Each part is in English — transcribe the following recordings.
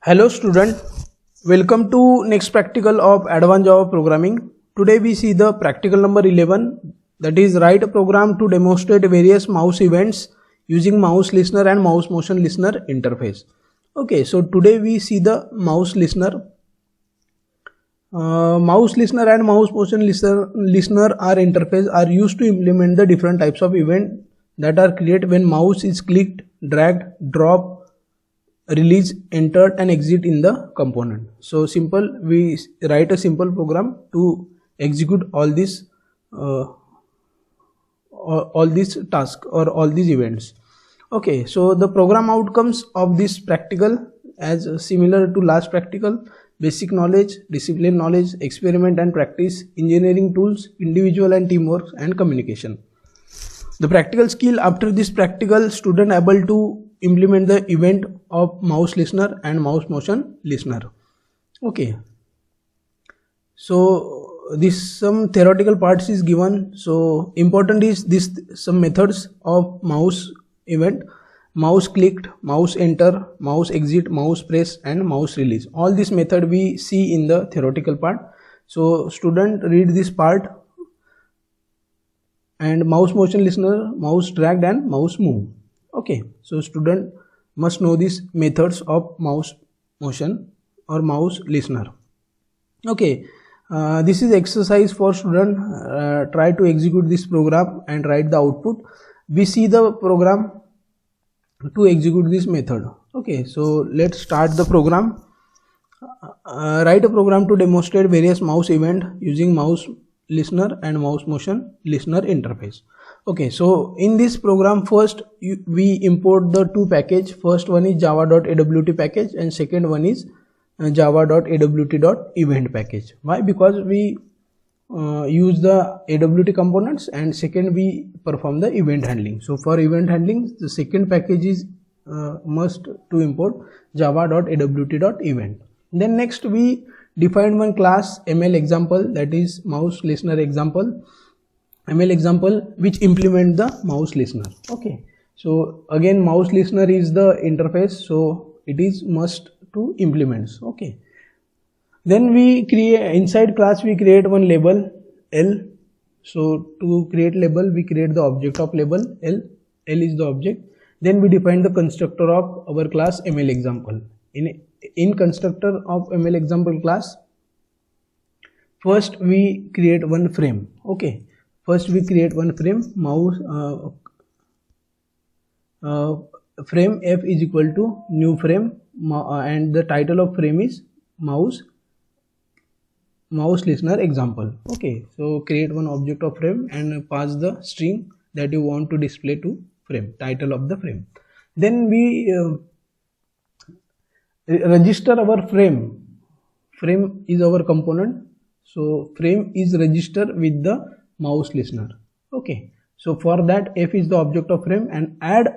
Hello student, welcome to next practical of Advanced Java Programming. Today we see the practical number 11, that is write a program to demonstrate various mouse events using mouse listener and mouse motion listener interface. Okay, so today we see the mouse listener. Mouse listener and mouse motion listener are interface are used to implement the different types of event that are created when mouse is clicked, dragged, dropped, release, entered and exit in the component. So simple, we write a simple program to execute all these tasks or all these events. Okay, so the program outcomes of this practical as similar to last practical: basic knowledge, discipline knowledge, experiment and practice, engineering tools, individual and teamwork and communication. The practical skill: after this practical, student able to implement the event of mouse listener and mouse motion listener. Okay, so this some theoretical parts is given. So important is this some methods of mouse event: mouse clicked, mouse enter, mouse exit, mouse press and mouse release. All this method we see in the theoretical part. So student read this part. And mouse motion listener, mouse dragged and mouse move. Okay, so student must know these methods of mouse motion or mouse listener. Okay, this is exercise for student. Try to execute this program and write the output. We see the program to execute this method. Okay, so let's start the program. Write a program to demonstrate various mouse event using mouse listener and mouse motion listener interface. Okay, so in this program first we import the two package. First one is java.awt package and second one is java.awt.event package. Why? Because we use the AWT components, and second we perform the event handling. So for event handling, the second package is must to import java.awt.event. Then next we define one class ML example, that is mouse listener example, ML example, which implement the mouse listener. Okay, so again mouse listener is the interface, so it is must to implement. Okay, then we create inside class, we create one label L. So to create label, we create the object of label L. L is the object. Then we define the constructor of our class ML example. In constructor of ML example class, first we create one frame. Okay, first we create one frame, mouse frame f is equal to new frame, and the title of frame is mouse listener example. Okay, so create one object of frame and pass the string that you want to display to frame, title of the frame. Then we register our frame. Frame is our component, so frame is registered with the mouse listener. Okay, so for that f is the object of frame and add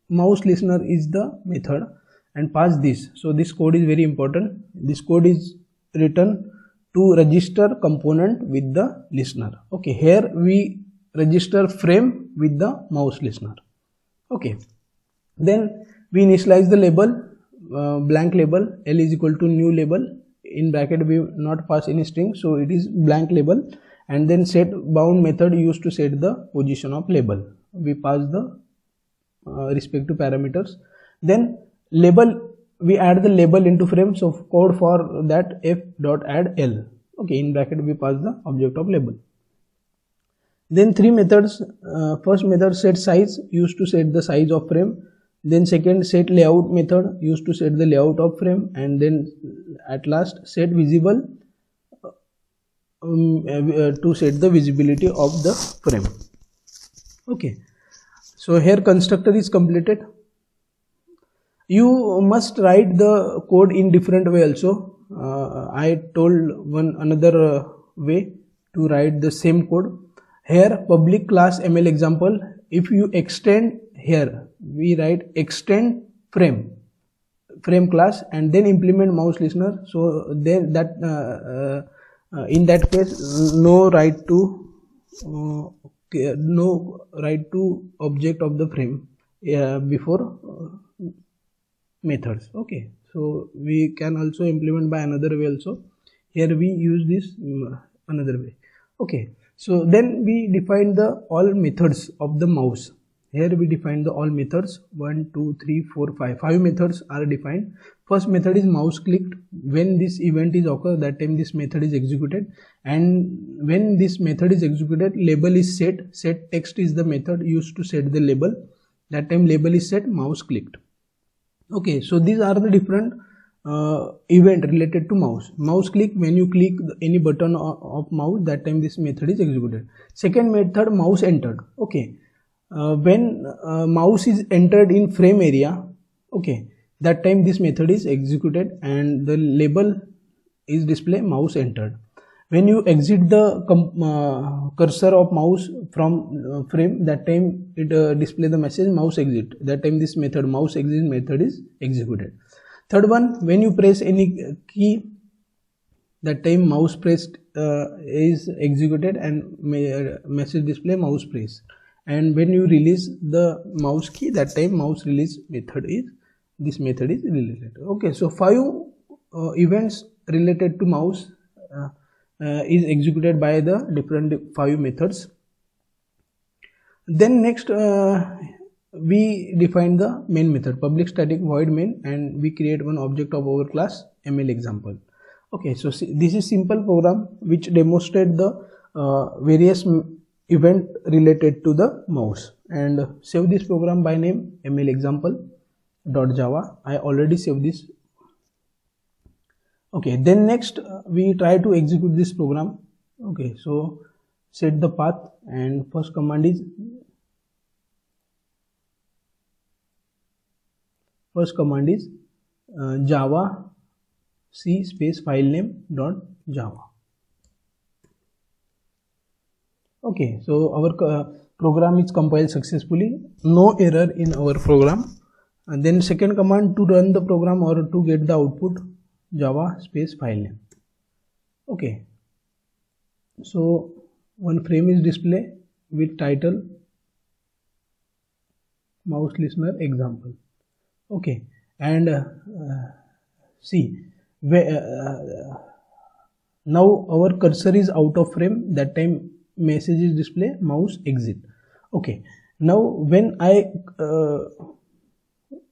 mouse listener is the method, and pass this. So this code is very important. This code is written to register component with the listener. Okay, here we register frame with the mouse listener. Okay, then we initialize the label, blank label, L is equal to new label. In bracket we not pass any string, so it is blank label. And then set bound method used to set the position of label. We pass the respective parameters. Then label, we add the label into frame. So code for that f dot add L. Okay, in bracket we pass the object of label. Then three methods. First method set size, used to set the size of frame. Then second set layout method, used to set the layout of frame. And then at last set visible, to set the visibility of the frame. Okay, so here constructor is completed. You must write the code in different way also. I told one another way to write the same code. Here public class ML example, if you extend, here we write extend frame class and then implement mouse listener. So then that in that case no write to object of the frame before methods. Okay, so we can also implement by another way also. Here we use this another way. Okay, so then we define the all methods of the mouse. Here we define the all methods 1 2 3 4 5 methods are defined. First method is mouse clicked. When this event is occur, that time this method is executed, and when this method is executed, label is set text is the method used to set the label. That time label is set, mouse clicked. Okay, so these are the different event related to mouse click. When you click any button of mouse, that time this method is executed. Second method, mouse entered. Okay, when mouse is entered in frame area, okay, that time this method is executed and the label is display mouse entered. When you exit the cursor of mouse from frame, that time it display the message mouse exit. That time this method mouse exit method is executed. Third one, when you press any key, that time mouse pressed is executed and message display mouse press. And when you release the mouse key, that time mouse release method is this method is related. Okay, so 5 events related to mouse is executed by the different 5 methods. Then next we define the main method, public static void main, and we create one object of our class ML example. Okay, so this is simple program which demonstrate the various event related to the mouse, and save this program by name ML example.java. I already saved this. Okay, then next we try to execute this program. Okay, so set the path, and first command is java c space filename.java. Okay, so our program is compiled successfully, no error in our program. And then second command to run the program or to get the output, java space filename. Okay, so one frame is display with title mouse listener example. Okay, and see now our cursor is out of frame, that time message is display mouse exit. Okay, now when I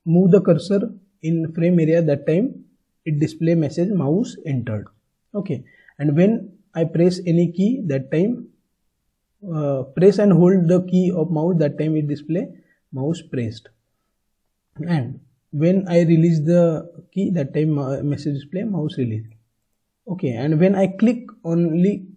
move the cursor in frame area, that time it display message mouse entered. Okay, and when I press any key, that time press and hold the key of mouse, that time it display mouse pressed. And when I release the key, that time message display mouse released. Okay, and when I click only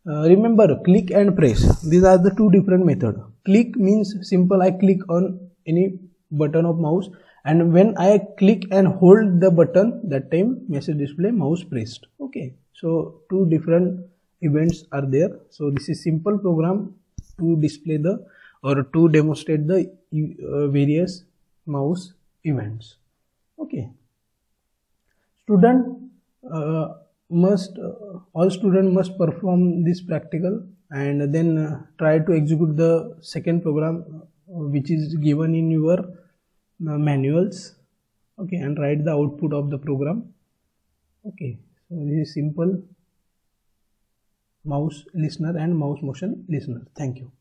remember click and press, these are the two different methods. Click means simple, I click on any button of mouse, and when I click and hold the button, that time message display mouse pressed. Okay, so two different events are there. So this is simple program to display the or to demonstrate the various mouse events. Okay, student all students must perform this practical, and then try to execute the second program which is given in your manuals. Okay, and write the output of the program. Okay, so this is simple mouse listener and mouse motion listener. Thank you.